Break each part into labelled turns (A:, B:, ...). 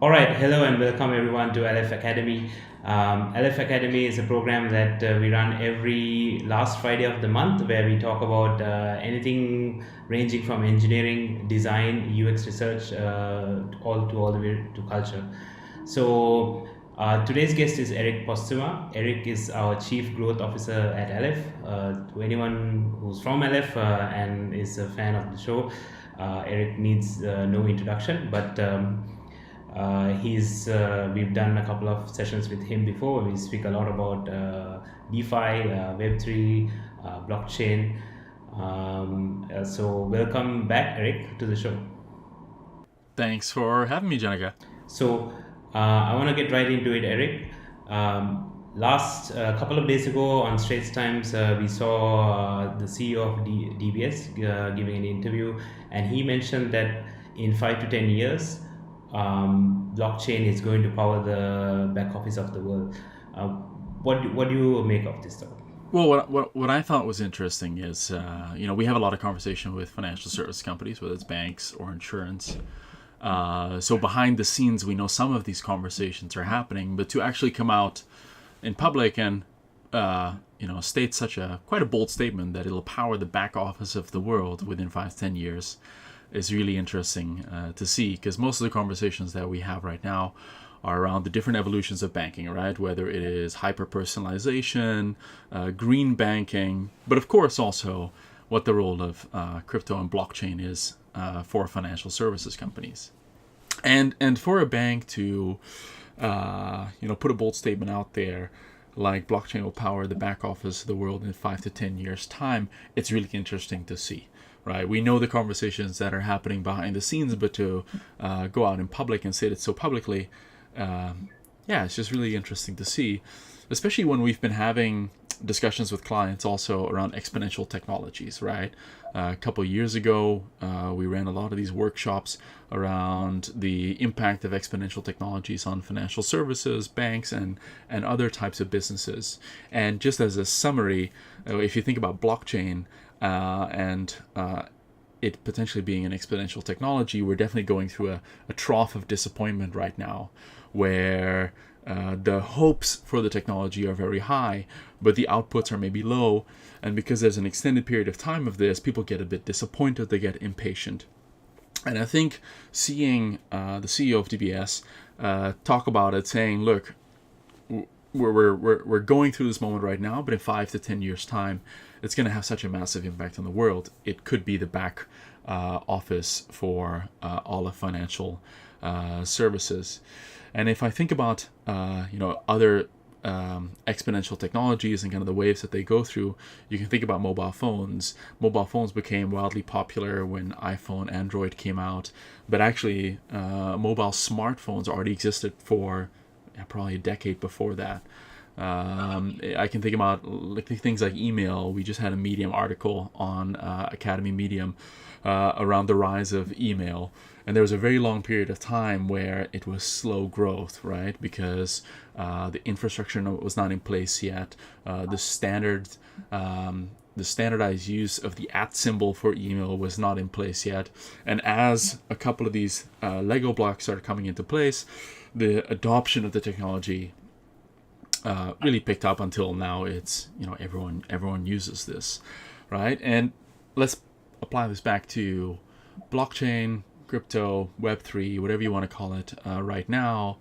A: All right, hello and welcome everyone to Aleph Academy. Aleph Academy is a program that we run every last Friday of the month where we talk about anything ranging from engineering, design, UX research, all the way to culture. Today's guest is Erik Posthuma. Erik is our Chief Growth Officer at Aleph. To anyone who's from Aleph and is a fan of the show, Erik needs no introduction, but he's we've done a couple of sessions with him before. We speak a lot about DeFi, Web3, blockchain. So welcome back, Erik, to the show.
B: Thanks for having me, Janaka.
A: I want to get right into it, Erik. Last couple of days ago on Straits Times, we saw the CEO of DBS giving an interview, and he mentioned that in 5 to 10 years, blockchain is going to power the back office of the world. Uh, what do you make of this thought?
B: Well, what I thought was interesting is, we have a lot of conversation with financial service companies, whether it's banks or insurance. So behind the scenes, we know some of these conversations are happening, but to actually come out in public and state such a quite a bold statement that it'll power the back office of the world within 5 to 10 years is really interesting to see, because most of the conversations that we have right now are around the different evolutions of banking, right? Whether it is hyper personalization, green banking, but of course also what the role of crypto and blockchain is for financial services companies, and for a bank to put a bold statement out there like blockchain will power the back office of the world in 5 to 10 years time. It's really interesting to see, right? We know the conversations that are happening behind the scenes, but to go out in public and say it so publicly, it's just really interesting to see, especially when we've been having discussions with clients also around exponential technologies, right? A couple of years ago, we ran a lot of these workshops around the impact of exponential technologies on financial services, banks, and other types of businesses. And just as a summary, if you think about blockchain and it potentially being an exponential technology, we're definitely going through a trough of disappointment right now, where the hopes for the technology are very high, but the outputs are maybe low. And because there's an extended period of time of this, people get a bit disappointed, they get impatient. And I think seeing the CEO of DBS talk about it, saying, look, we're going through this moment right now, but in 5 to 10 years time, it's going to have such a massive impact on the world. It could be the back office for all of financial services. And if I think about other exponential technologies and kind of the waves that they go through, you can think about mobile phones. Mobile phones became wildly popular when iPhone, Android came out, but actually mobile smartphones already existed for probably a decade before that. I can think about things like email. We just had a Medium article on Academy Medium around the rise of email. And there was a very long period of time where it was slow growth, right? Because the infrastructure was not in place yet. The standardized use of the @ symbol for email was not in place yet. And as a couple of these Lego blocks started coming into place, the adoption of the technology really picked up until now. It's everyone uses this, right? And let's apply this back to blockchain, crypto, Web3, whatever you want to call it, right now.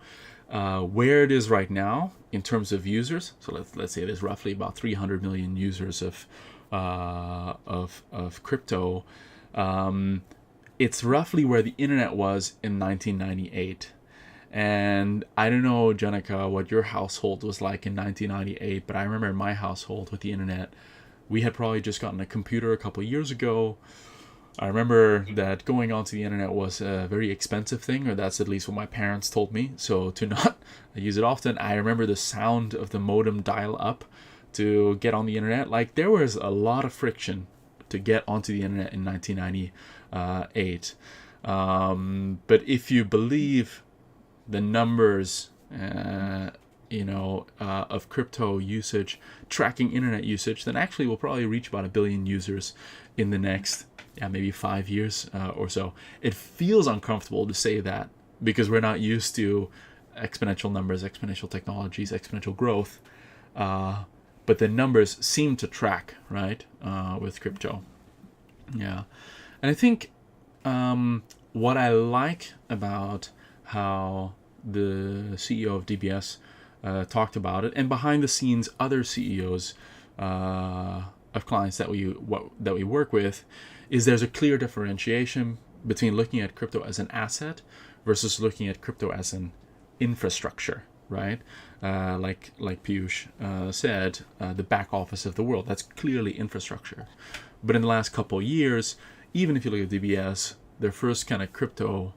B: Where it is right now in terms of users. So let's say there's roughly about 300 million users of crypto. It's roughly where the internet was in 1998. And I don't know, Janaka, what your household was like in 1998, but I remember in my household with the internet, we had probably just gotten a computer a couple of years ago. I remember that going onto the internet was a very expensive thing, or that's at least what my parents told me. So to not use it often, I remember the sound of the modem dial up to get on the internet. Like, there was a lot of friction to get onto the internet in 1998. But if you believe the numbers, of crypto usage, tracking internet usage, then actually we'll probably reach about 1 billion users in the next maybe 5 years or so. It feels uncomfortable to say that because we're not used to exponential numbers, exponential technologies, exponential growth. But the numbers seem to track, right, with crypto. Yeah. And I think what I like about how the CEO of DBS talked about it, and behind the scenes other CEOs of clients that we work with, is there's a clear differentiation between looking at crypto as an asset versus looking at crypto as an infrastructure, right? Like Piyush said, the back office of the world, that's clearly infrastructure. But in the last couple of years, even if you look at DBS, their first kind of crypto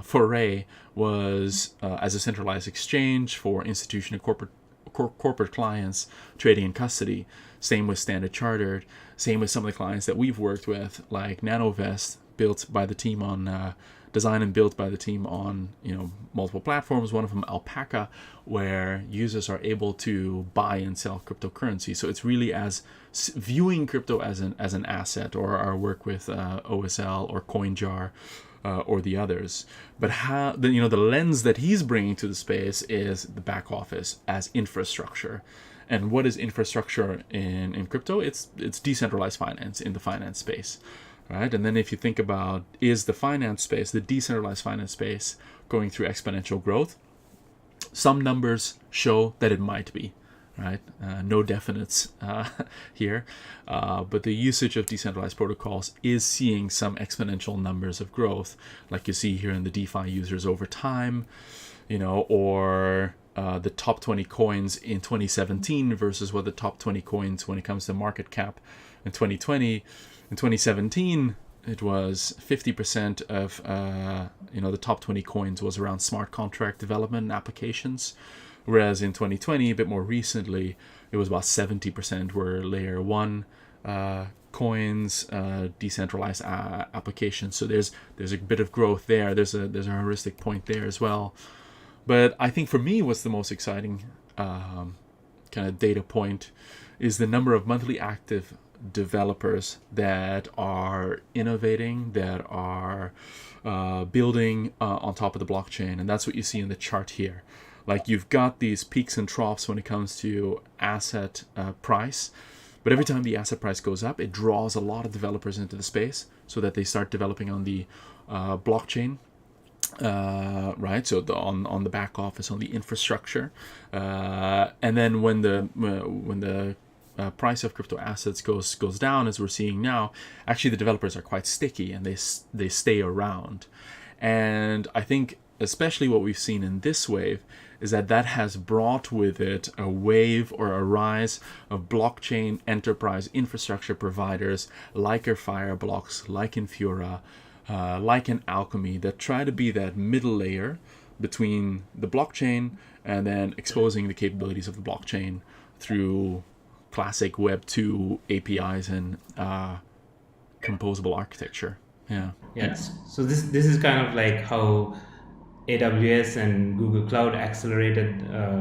B: foray was as a centralized exchange for institutional and corporate clients trading in custody. Same with Standard Chartered. Same with some of the clients that we've worked with, like NanoVest, built by the team on designed and built by the team on multiple platforms. One of them, Alpaca, where users are able to buy and sell cryptocurrency. So it's really as viewing crypto as an asset, or our work with OSL or CoinJar. Or the others, but how the lens that he's bringing to the space is the back office as infrastructure. And what is infrastructure in crypto? It's decentralized finance in the finance space, right? And then if you think about, is the finance space, the decentralized finance space, going through exponential growth? Some numbers show that it might be. Right? No definites here, but the usage of decentralized protocols is seeing some exponential numbers of growth, like you see here in the DeFi users over time, or the top 20 coins in 2017 versus what the top 20 coins when it comes to market cap in 2020. In 2017, it was 50% of the top 20 coins was around smart contract development and applications. Whereas in 2020, a bit more recently, it was about 70% were layer 1 coins, decentralized applications. So there's a bit of growth there. There's a heuristic point there as well. But I think for me, what's the most exciting kind of data point is the number of monthly active developers that are innovating, that are building on top of the blockchain. And that's what you see in the chart here. Like, you've got these peaks and troughs when it comes to asset price, but every time the asset price goes up, it draws a lot of developers into the space so that they start developing on the blockchain, right? So on the back office, on the infrastructure, and then when the price of crypto assets goes down, as we're seeing now, actually the developers are quite sticky and they stay around. And I think especially what we've seen in this wave is that has brought with it a wave or a rise of blockchain enterprise infrastructure providers like Fireblocks, like Infura, like an Alchemy, that try to be that middle layer between the blockchain and then exposing the capabilities of the blockchain through classic Web 2 APIs and composable architecture. Yeah.
A: Yes. So this is kind of like how AWS and Google Cloud accelerated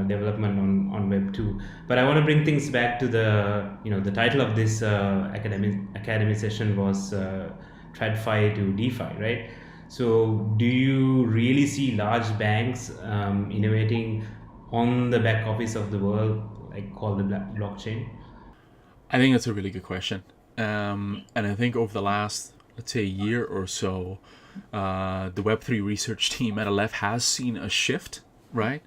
A: development on Web 2. But I want to bring things back to the title of this academy session was TradFi to DeFi, right? So do you really see large banks innovating on the back office of the world, like called the blockchain?
B: I think that's a really good question. And I think over the last, let's say, year or so, the Web3 research team at Aleph has seen a shift, right?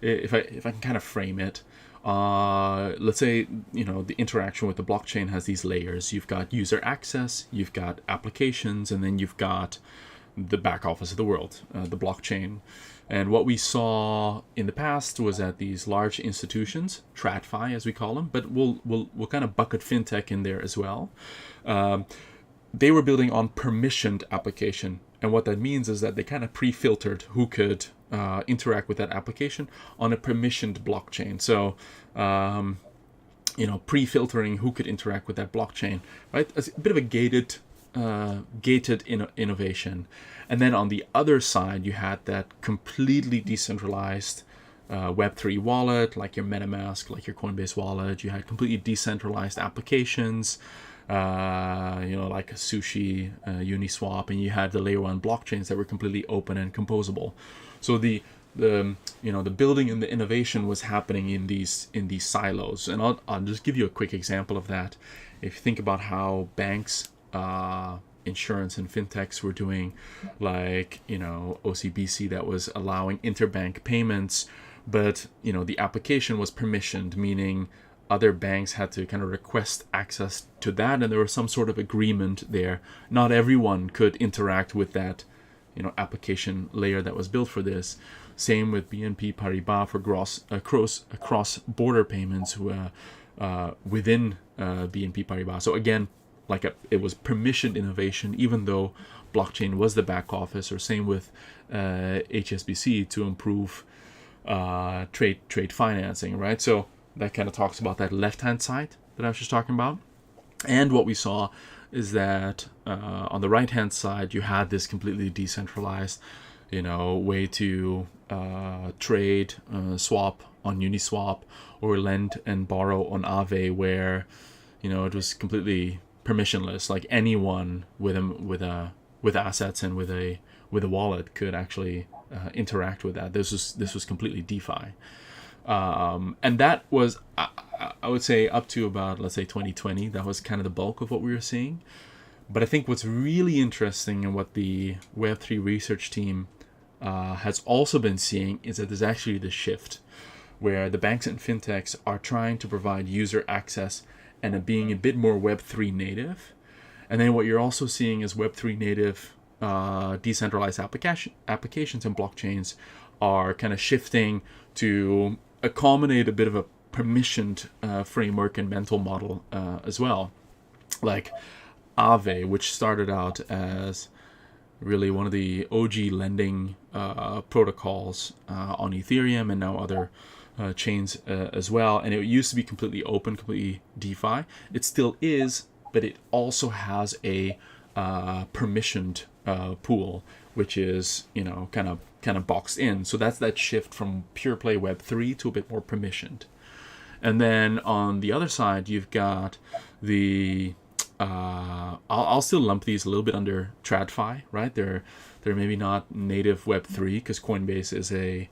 B: If I can kind of frame it, let's say, the interaction with the blockchain has these layers. You've got user access, you've got applications, and then you've got the back office of the world, the blockchain. And what we saw in the past was that these large institutions, TradFi as we call them, but we'll kind of bucket fintech in there as well. They were building on permissioned application. And what that means is that they kind of pre-filtered who could interact with that application on a permissioned blockchain. So, pre-filtering who could interact with that blockchain, right? It's a bit of a gated innovation. And then on the other side, you had that completely decentralized Web3 wallet, like your MetaMask, like your Coinbase wallet. You had completely decentralized applications like Sushi, Uniswap, and you had the layer 1 blockchains that were completely open and composable. So the building and the innovation was happening in these silos. And I'll just give you a quick example of that. If you think about how banks, insurance, and fintechs were doing, like OCBC, that was allowing interbank payments, but the application was permissioned, meaning other banks had to kind of request access to that, and there was some sort of agreement there. Not everyone could interact with that application layer that was built for this. Same with BNP Paribas for cross-border payments within BNP Paribas. So again, it was permissioned innovation, even though blockchain was the back office. Or same with HSBC to improve trade financing, right? So that kind of talks about that left-hand side that I was just talking about. And what we saw is that on the right-hand side, you had this completely decentralized, way to trade, swap on Uniswap, or lend and borrow on Aave, where it was completely permissionless. Like anyone with assets and with a wallet could actually interact with that. This was completely DeFi. And that was, I would say, up to about, let's say, 2020. That was kind of the bulk of what we were seeing. But I think what's really interesting and what the Web3 research team has also been seeing is that there's actually this shift where the banks and fintechs are trying to provide user access and being a bit more Web3 native. And then what you're also seeing is Web3 native decentralized applications and blockchains are kind of shifting to accommodate a bit of a permissioned framework and mental model as well. Like Aave, which started out as really one of the OG lending protocols on Ethereum and now other chains as well. And it used to be completely open, completely DeFi. It still is, but it also has a permissioned pool, which is kind of boxed in. So that's that shift from pure play Web3 to a bit more permissioned. And then on the other side, you've got the I'll still lump these a little bit under TradFi, right? They're maybe not native Web3 because Coinbase is a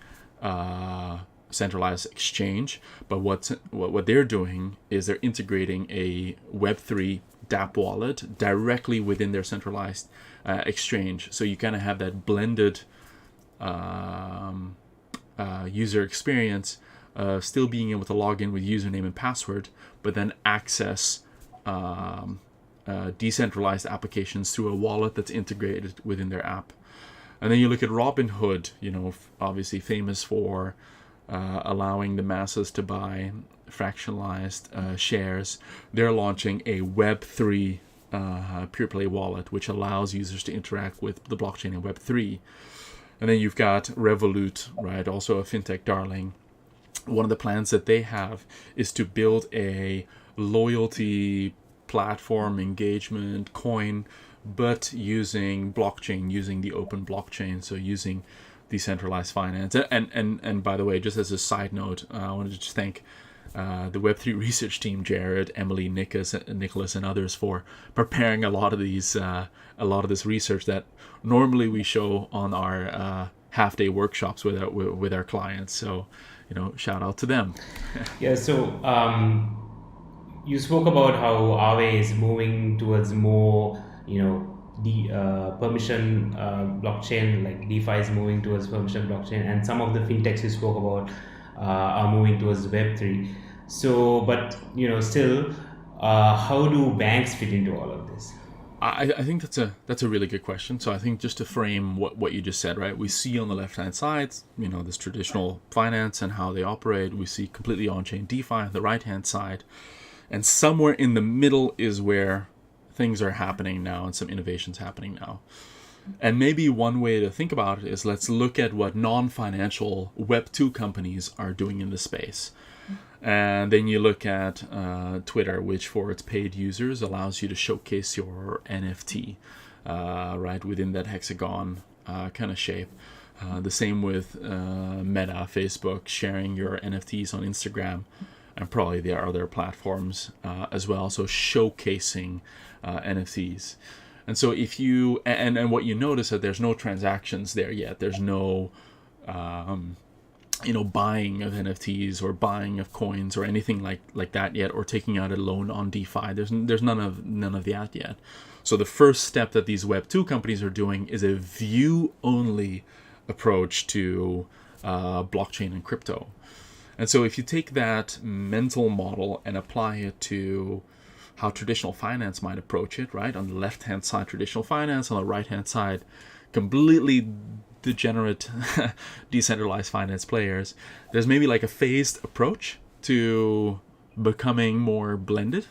B: centralized exchange, but what they're doing is they're integrating a Web3 dApp wallet directly within their centralized exchange. So you kind of have that blended user experience, still being able to log in with username and password, but then access decentralized applications through a wallet that's integrated within their app. And then you look at Robinhood, obviously famous for allowing the masses to buy fractionalized shares. They're launching a Web3 pure play wallet, which allows users to interact with the blockchain in Web3. And then you've got Revolut, right? Also a fintech darling. One of the plans that they have is to build a loyalty platform engagement coin, but using blockchain, using the open blockchain, so using decentralized finance. And by the way, just as a side note, I wanted to just thank the Web3 research team, Jared, Emily, Nicholas, and others for preparing a lot of this research that normally we show on our half-day workshops with our clients. So, shout out to them.
A: Yeah. So you spoke about how Aave is moving towards more, the permission blockchain, like DeFi is moving towards permission blockchain, and some of the fintechs you spoke about are moving towards Web3. So, but still, how do banks fit into all of this?
B: I think that's a really good question. So I think just to frame what you just said, right? We see on the left-hand side, this traditional finance and how they operate. We see completely on-chain DeFi on the right-hand side. And somewhere in the middle is where things are happening now and some innovations happening now. And maybe one way to think about it is let's look at what non-financial Web2 companies are doing in the space. And then you look at Twitter, which for its paid users allows you to showcase your NFT, right, within that hexagon kind of shape. The same with Meta, Facebook, sharing your NFTs on Instagram. and probably there are other platforms as well. So showcasing NFTs. And so if you and what you notice that there's no transactions there yet. There's no buying of NFTs or buying of coins or anything like that yet, or taking out a loan on DeFi. There's none of that yet. So the first step that these Web2 companies are doing is a view-only approach to blockchain and crypto. And so if you take that mental model and apply it to how traditional finance might approach it, right? On the left-hand side, traditional finance. On the right-hand side, completely degenerate decentralized finance players. There's maybe like a phased approach to becoming more blended,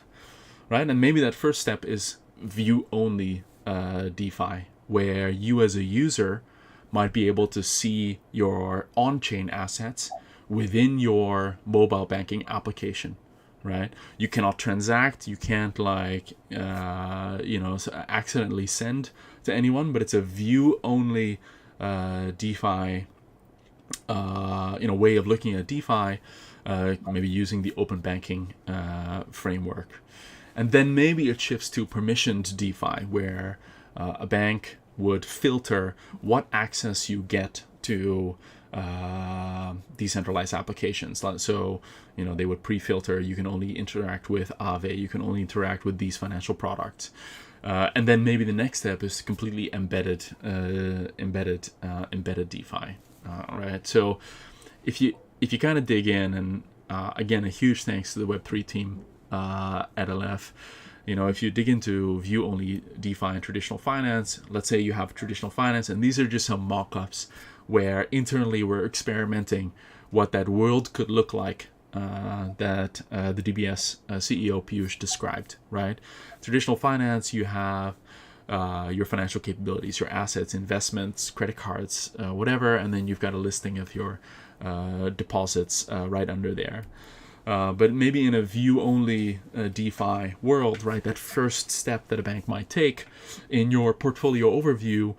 B: right? And maybe that first step is view-only DeFi, where you as a user might be able to see your on-chain assets within your mobile banking application, right? You cannot transact, you can't accidentally send to anyone, but it's a view-only DeFi, way of looking at DeFi, maybe using the open banking framework. And then maybe it shifts to permissioned DeFi, where a bank would filter what access you get to decentralized applications. So, they would pre-filter, you can only interact with Aave, you can only interact with these financial products. And then maybe the next step is completely embedded DeFi. Right. So if you kind of dig in, and again, a huge thanks to the Web3 team at Aleph. If you dig into view-only DeFi and traditional finance, let's say you have traditional finance, and these are just some mock-ups where internally we're experimenting what that world could look like that the DBS CEO Piyush described, right? Traditional finance, you have your financial capabilities, your assets, investments, credit cards, whatever, and then you've got a listing of your deposits right under there. But maybe in a view-only DeFi world, right, that first step that a bank might take in your portfolio overview,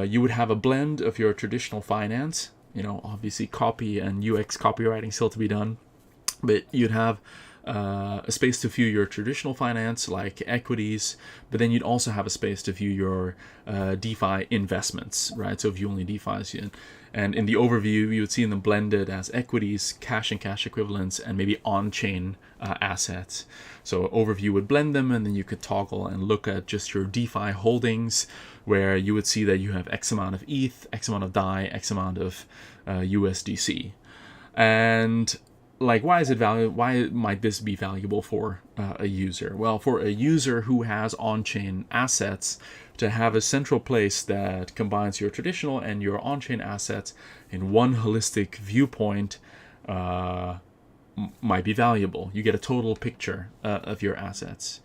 B: you would have a blend of your traditional finance, obviously copy and UX copywriting still to be done, but you'd have a space to view your traditional finance like equities, but then you'd also have a space to view your DeFi investments, right? So view only DeFi. And in the overview, you would see them blended as equities, cash and cash equivalents, and maybe on-chain assets. So overview would blend them, and then you could toggle and look at just your DeFi holdings, where you would see that you have X amount of ETH, X amount of DAI, X amount of USDC. And why is it valuable? Why might this be valuable for a user? Well, for a user who has on-chain assets, to have a central place that combines your traditional and your on-chain assets in one holistic viewpoint might be valuable. You get a total picture of your assets.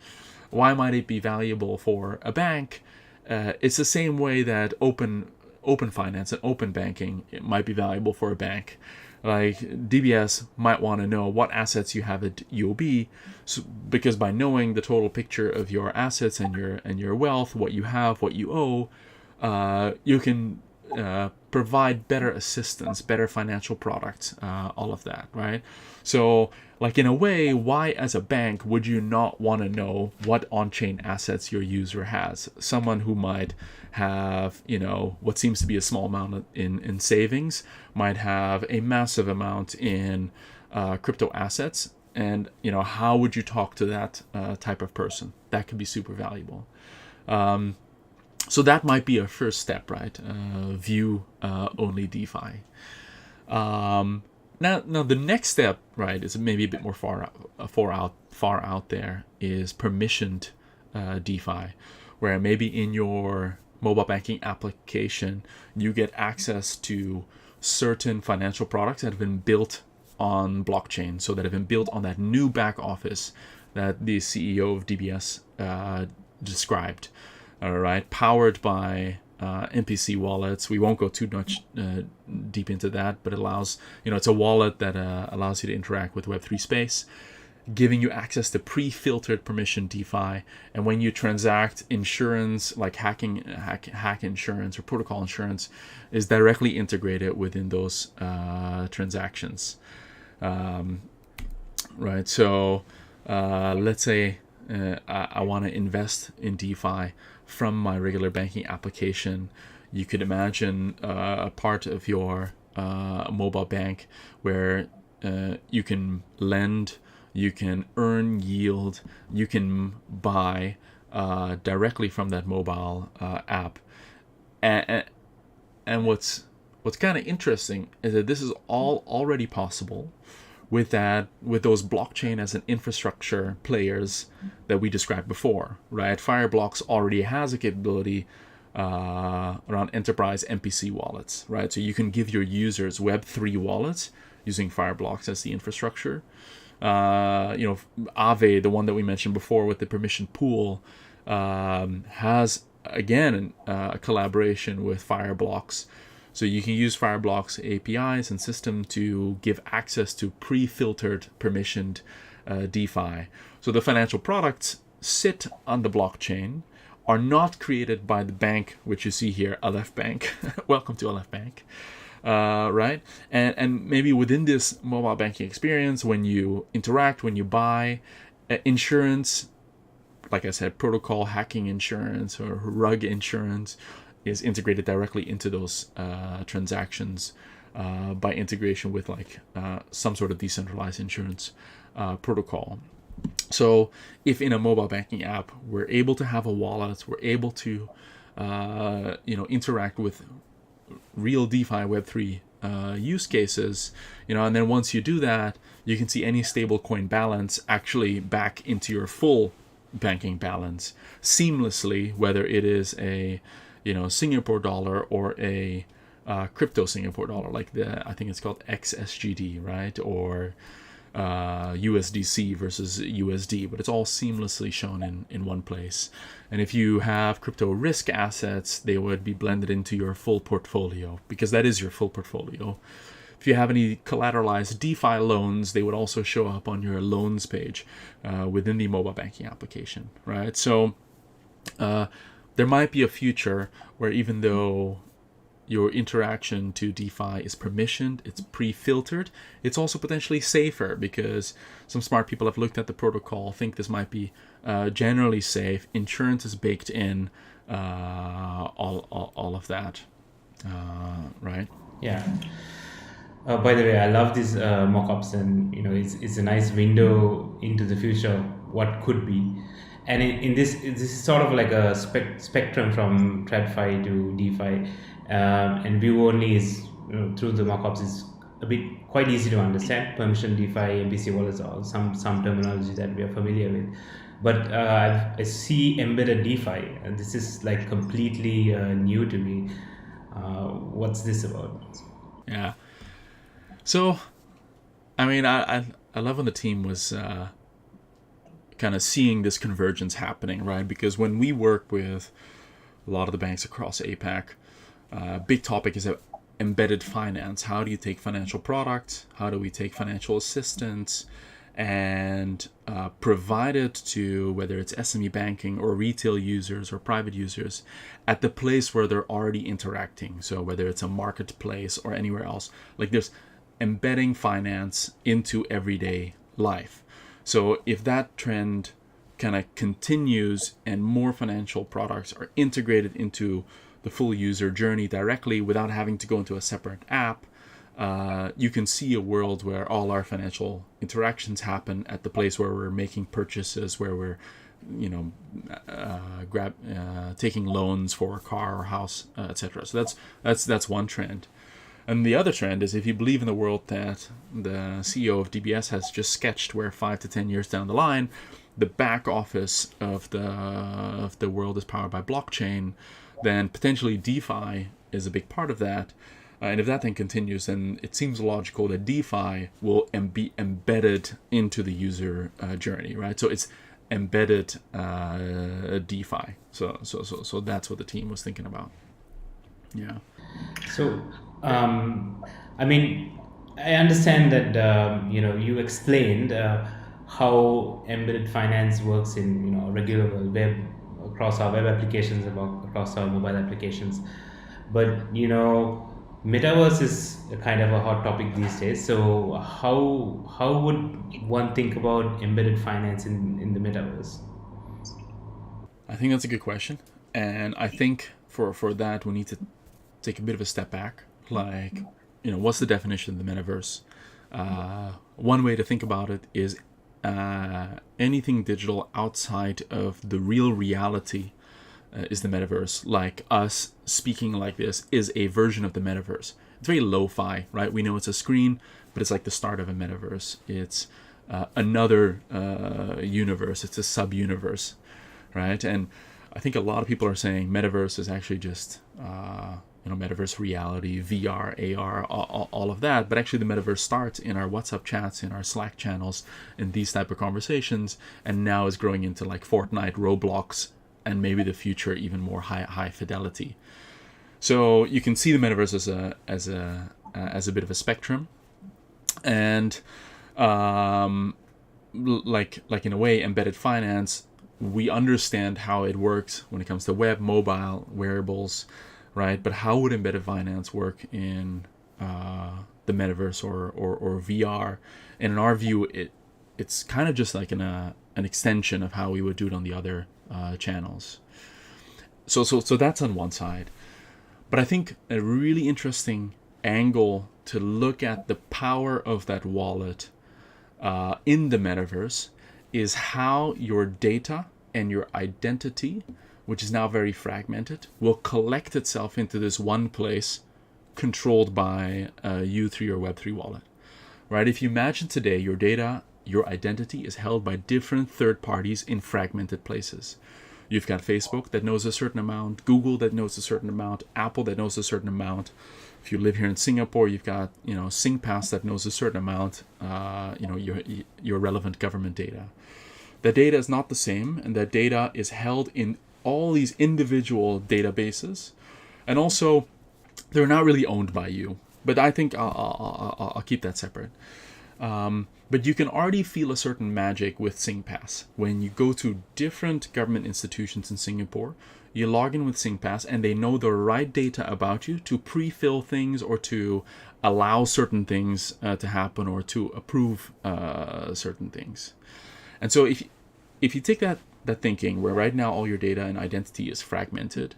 B: Why might it be valuable for a bank? It's the same way that open finance and open banking might be valuable for a bank. Like DBS might want to know what assets you have at UOB, because by knowing the total picture of your assets and your wealth, what you have, what you owe, you can provide better assistance, better financial products, all of that, right? So, in a way, why as a bank would you not want to know what on-chain assets your user has? Someone who might have, what seems to be a small amount in savings might have a massive amount in crypto assets. And, how would you talk to that type of person? That could be super valuable. So that might be a first step, right? View only DeFi. Now the next step, right, is maybe a bit more far out there, is permissioned DeFi, where maybe in your mobile banking application you get access to certain financial products that have been built on blockchain, so that have been built on that new back office that the CEO of DBS described. All right, powered by MPC wallets. We won't go too much deep into that, but it allows, it's a wallet that allows you to interact with Web3 space, giving you access to pre-filtered permission DeFi. And when you transact, insurance, like hack insurance or protocol insurance, is directly integrated within those transactions. right? So let's say I want to invest in DeFi from my regular banking application. You could imagine a part of your mobile bank where you can lend, you can earn yield, you can buy directly from that mobile app. And what's kind of interesting is that this is all already possible with those blockchain as an infrastructure players that we described before, right? Fireblocks already has a capability around enterprise MPC wallets, right? So you can give your users Web3 wallets using Fireblocks as the infrastructure. Aave, the one that we mentioned before with the permission pool, has again a collaboration with Fireblocks. So you can use Fireblocks APIs and system to give access to pre-filtered permissioned DeFi. So the financial products sit on the blockchain, are not created by the bank, which you see here, Aleph Bank. Welcome to Aleph Bank. Right? And maybe within this mobile banking experience, when you interact, when you buy insurance, like I said, protocol hacking insurance or rug insurance is integrated directly into those transactions by integration with some sort of decentralized insurance protocol. So if in a mobile banking app, we're able to have a wallet, we're able to interact with real DeFi Web3 use cases, and then once you do that, you can see any stable coin balance actually back into your full banking balance seamlessly, whether it is a Singapore dollar or a crypto Singapore dollar, like I think it's called XSGD, right? Or USDC versus USD, but it's all seamlessly shown in one place. And if you have crypto risk assets, they would be blended into your full portfolio, because that is your full portfolio. If you have any collateralized DeFi loans, they would also show up on your loans page within the mobile banking application, right? So there might be a future where even though your interaction to DeFi is permissioned, it's pre-filtered, it's also potentially safer, because some smart people have looked at the protocol, think this might be generally safe. Insurance is baked in, all of that, right?
A: Yeah. By the way, I love these mock-ups, and it's a nice window into the future of what could be. And in this is sort of like a spectrum from TradFi to DeFi, and view only is through the mock-ups is a bit quite easy to understand. Permission DeFi, MPC wallets, or some terminology that we are familiar with. But I see embedded DeFi, and this is like completely new to me. What's this about?
B: Yeah. So, I mean, I love when the team was kind of seeing this convergence happening, right? Because when we work with a lot of the banks across APAC, big topic is embedded finance. How do you take financial products? How do we take financial assistance and provide it to, whether it's SME banking or retail users or private users, at the place where they're already interacting? So whether it's a marketplace or anywhere else, like there's embedding finance into everyday life. So if that trend kind of continues and more financial products are integrated into the full user journey directly without having to go into a separate app, you can see a world where all our financial interactions happen at the place where we're making purchases, where we're taking loans for a car or house, etc. So that's one trend. And the other trend is, if you believe in the world that the CEO of DBS has just sketched, where 5 to 10 years down the line, the back office of the world is powered by blockchain, then potentially DeFi is a big part of that. And if that then continues, then it seems logical that DeFi will be embedded into the user journey, right? So it's embedded DeFi. So that's what the team was thinking about. Yeah.
A: So, I mean, I understand that you explained how embedded finance works in a regular web, across our web applications, across our mobile applications. But Metaverse is a kind of a hot topic these days. So how would one think about embedded finance in the metaverse?
B: I think that's a good question, and I think for that we need to take a bit of a step back. Like, what's the definition of the metaverse? One way to think about it is anything digital outside of the real reality is the metaverse. Like us speaking like this is a version of the metaverse. It's very lo-fi, right? We know it's a screen, but it's like the start of a metaverse. It's another universe. It's a sub-universe, right? And I think a lot of people are saying metaverse is actually just metaverse reality, VR, AR, all of that. But actually, the metaverse starts in our WhatsApp chats, in our Slack channels, in these type of conversations, and now is growing into like Fortnite, Roblox, and maybe the future even more high fidelity. So you can see the metaverse as a bit of a spectrum, and like in a way, embedded finance, we understand how it works when it comes to web, mobile, wearables, right? But how would embedded finance work in the metaverse or VR? And in our view, it's kind of just like an extension of how we would do it on the other channels. So that's on one side. But I think a really interesting angle to look at the power of that wallet in the metaverse is how your data and your identity, which is now very fragmented, will collect itself into this one place controlled by you through your Web3 wallet. Right? If you imagine today your data, your identity is held by different third parties in fragmented places. You've got Facebook that knows a certain amount, Google that knows a certain amount, Apple that knows a certain amount. If you live here in Singapore, you've got SingPass that knows a certain amount. Your relevant government data. That data is not the same, and that data is held in all these individual databases, and also they're not really owned by you. But I think I'll keep that separate. But you can already feel a certain magic with SingPass. When you go to different government institutions in Singapore, you log in with SingPass and they know the right data about you to pre-fill things or to allow certain things to happen or to approve certain things. And so if you take that thinking where right now all your data and identity is fragmented,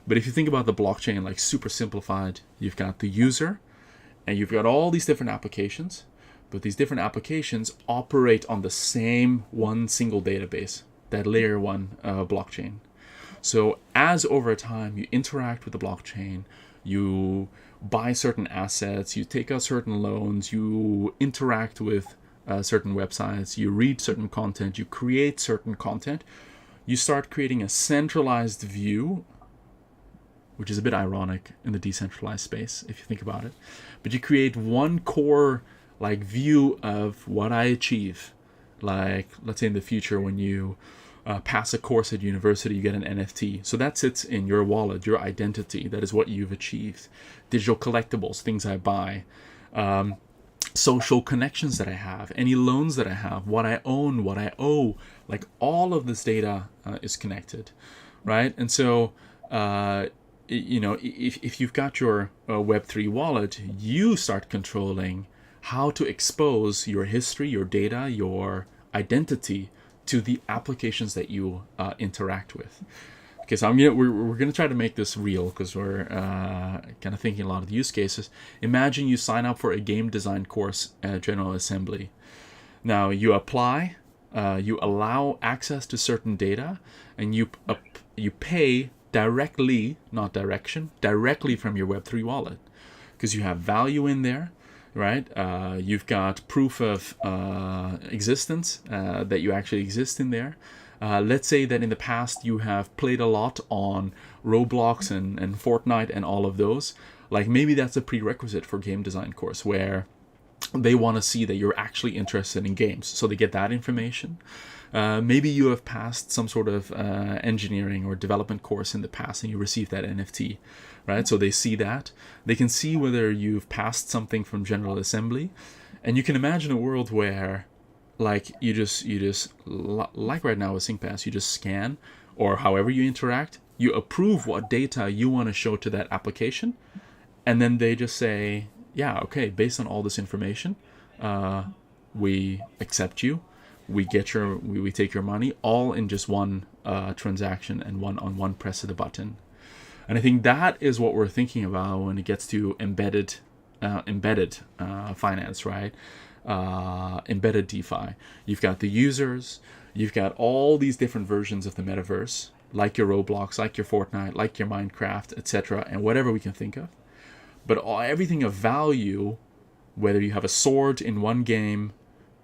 B: but if you think about the blockchain like super simplified, you've got the user and you've got all these different applications, but these different applications operate on the same one single database, that layer one blockchain. So as over time you interact with the blockchain, you buy certain assets, you take out certain loans, you interact with certain websites, you read certain content, you create certain content, you start creating a centralized view, which is a bit ironic in the decentralized space if you think about it. But you create one core like view of what I achieve. Like let's say in the future when you pass a course at university, you get an NFT. So that sits in your wallet, your identity. That is what you've achieved. Digital collectibles, things I buy. Social connections that I have, any loans that I have, what I own, what I owe, like all of this data is connected, right? And so, if you've got your Web3 wallet, you start controlling how to expose your history, your data, your identity to the applications that you interact with. Okay, so we're gonna try to make this real because we're kind of thinking a lot of the use cases. Imagine you sign up for a game design course at General Assembly. Now you apply, you allow access to certain data, and you pay directly, not direction, directly from your Web3 wallet because you have value in there, right? You've got proof of existence that you actually exist in there. Let's say that in the past you have played a lot on Roblox and Fortnite and all of those. Like maybe that's a prerequisite for game design course where they want to see that you're actually interested in games. So they get that information. Maybe you have passed some sort of engineering or development course in the past and you received that NFT, right? So they see that. They can see whether you've passed something from General Assembly. And you can imagine a world where like you just like right now with SingPass, you just scan or however you interact, you approve what data you want to show to that application, and then they just say, yeah, okay, based on all this information, we accept you, we take your money, all in just one transaction and one press of the button. And I think that is what we're thinking about when it gets to embedded finance, right? Embedded DeFi. You've got the users, you've got all these different versions of the metaverse, like your Roblox, like your Fortnite, like your Minecraft, etc., and whatever we can think of. But everything of value, whether you have a sword in one game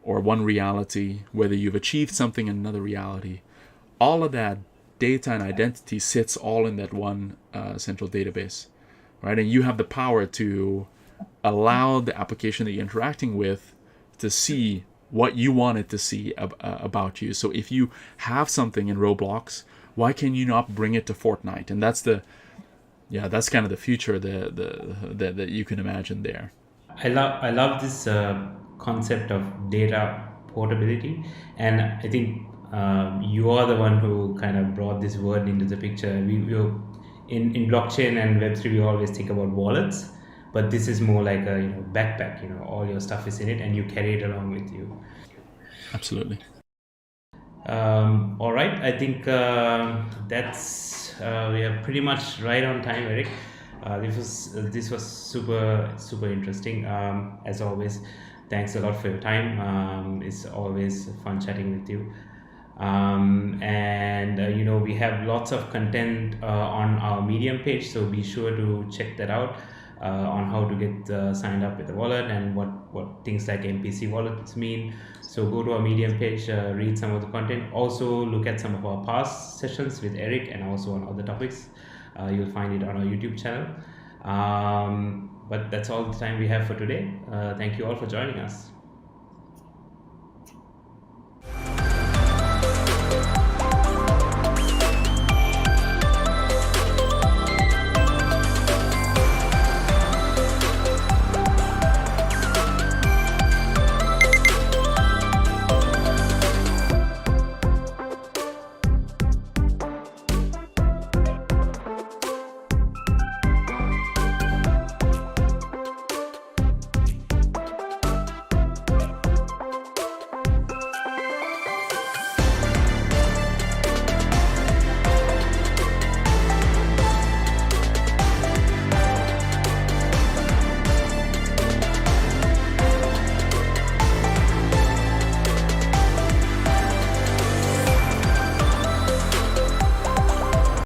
B: or one reality, whether you've achieved something in another reality, all of that data and identity sits all in that one central database, right? And you have the power to allow the application that you're interacting with to see what you want it to see about you. So if you have something in Roblox, why can you not bring it to Fortnite? And that's kind of the future that you can imagine there.
A: I love this concept of data portability, and I think you are the one who kind of brought this word into the picture. In blockchain and Web3, we always think about wallets, but this is more like a backpack. All your stuff is in it, and you carry it along with you.
B: Absolutely.
A: All right, I think that's we are pretty much right on time, Eric. This was super interesting. As always, thanks a lot for your time. It's always fun chatting with you. And we have lots of content on our Medium page, so be sure to check that out on how to get signed up with the wallet and what things like MPC wallets mean. So go to our Medium page, read some of the content. Also look at some of our past sessions with Eric and also on other topics. You'll find it on our YouTube channel. But that's all the time we have for today. Thank you all for joining us.